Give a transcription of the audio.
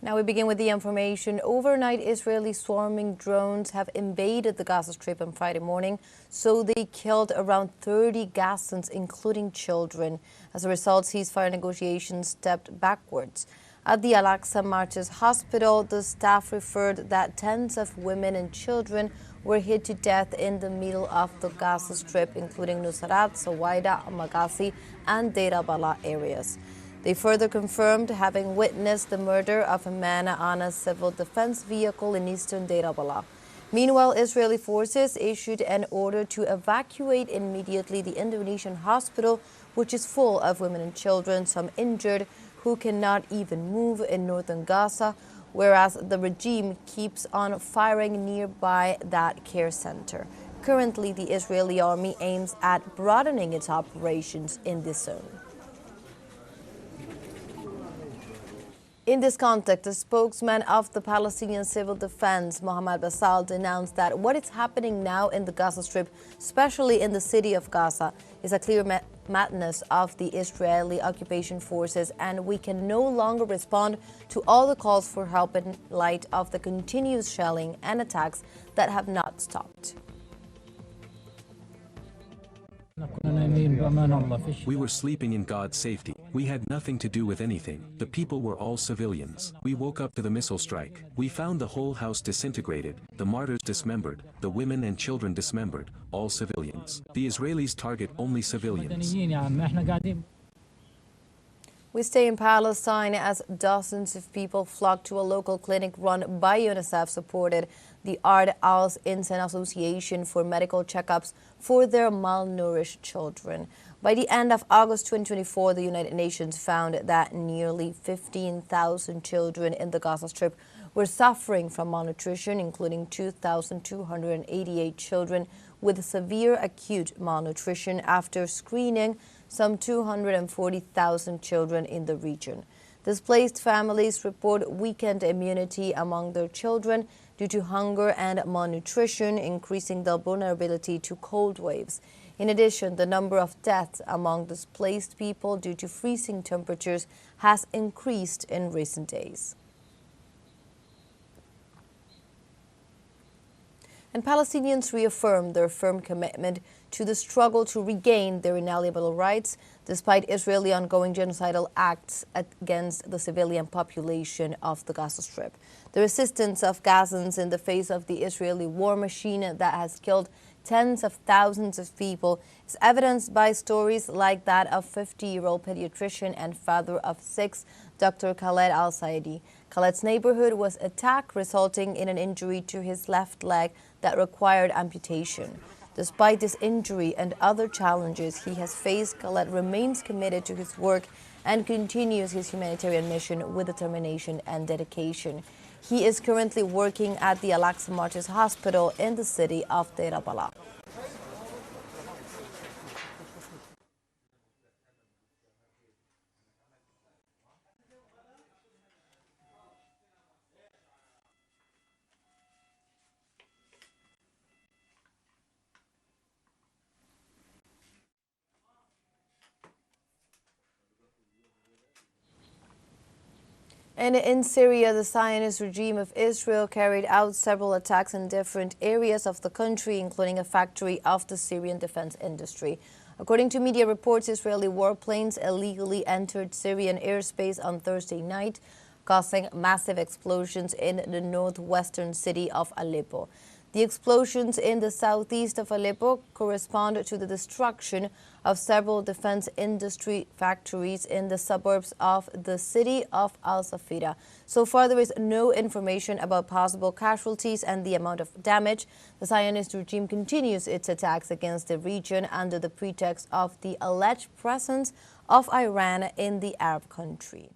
Now we begin with the information. Overnight, Israeli swarming drones have invaded the Gaza Strip on Friday morning, so they killed around 30 Gazans, including children. As a result, ceasefire negotiations stepped backwards. At the Al-Aqsa Martyrs Hospital, the staff referred that tens of women and children were hit to death in the middle of the Gaza Strip, including Nusrat, Sawaida, Maghazi, and Deir al-Balah areas. They further confirmed having witnessed the murder of a man on a civil defense vehicle in eastern Deir al-Balah. Meanwhile, Israeli forces issued an order to evacuate immediately the Indonesian hospital, which is full of women and children, some injured, who cannot even move in northern Gaza, whereas the regime keeps on firing nearby that care center. Currently, the Israeli army aims at broadening its operations in this zone. In this context, the spokesman of the Palestinian Civil Defense, Mohammed Basal, announced that what is happening now in the Gaza Strip, especially in the city of Gaza, is a clear madness of the Israeli occupation forces, and we can no longer respond to all the calls for help in light of the continuous shelling and attacks that have not stopped. We were sleeping in God's safety. We had nothing to do with anything. The people were all civilians. We woke up to the missile strike. We found the whole house disintegrated, the martyrs dismembered, the women and children dismembered, all civilians. The Israelis target only civilians. We stay in Palestine as dozens of people flocked to a local clinic run by UNICEF, supported the Ard al-Insan Association for medical checkups for their malnourished children. By the end of August 2024, the United Nations found that nearly 15,000 children in the Gaza Strip were suffering from malnutrition, including 2,288 children with severe acute malnutrition after screening some 240,000 children in the region. Displaced families report weakened immunity among their children due to hunger and malnutrition, increasing their vulnerability to cold waves. In addition, the number of deaths among displaced people due to freezing temperatures has increased in recent days. And Palestinians reaffirmed their firm commitment to the struggle to regain their inalienable rights, despite Israeli ongoing genocidal acts against the civilian population of the Gaza Strip. The resistance of Gazans in the face of the Israeli war machine that has killed tens of thousands of people is evidenced by stories like that of 50-year-old pediatrician and father of 6, Dr. Khaled al-Saidi. Khaled's neighborhood was attacked, resulting in an injury to his left leg that required amputation. Despite this injury and other challenges he has faced, Khaled remains committed to his work and continues his humanitarian mission with determination and dedication. He is currently working at the Al-Aqsa Martyrs Hospital in the city of Deir al-Balah. And in Syria, the Zionist regime of Israel carried out several attacks in different areas of the country, including a factory of the Syrian defense industry. According to media reports, Israeli warplanes illegally entered Syrian airspace on Thursday night, causing massive explosions in the northwestern city of Aleppo. The explosions in the southeast of Aleppo correspond to the destruction of several defense industry factories in the suburbs of the city of Al-Safira. So far, there is no information about possible casualties and the amount of damage. The Zionist regime continues its attacks against the region under the pretext of the alleged presence of Iran in the Arab country.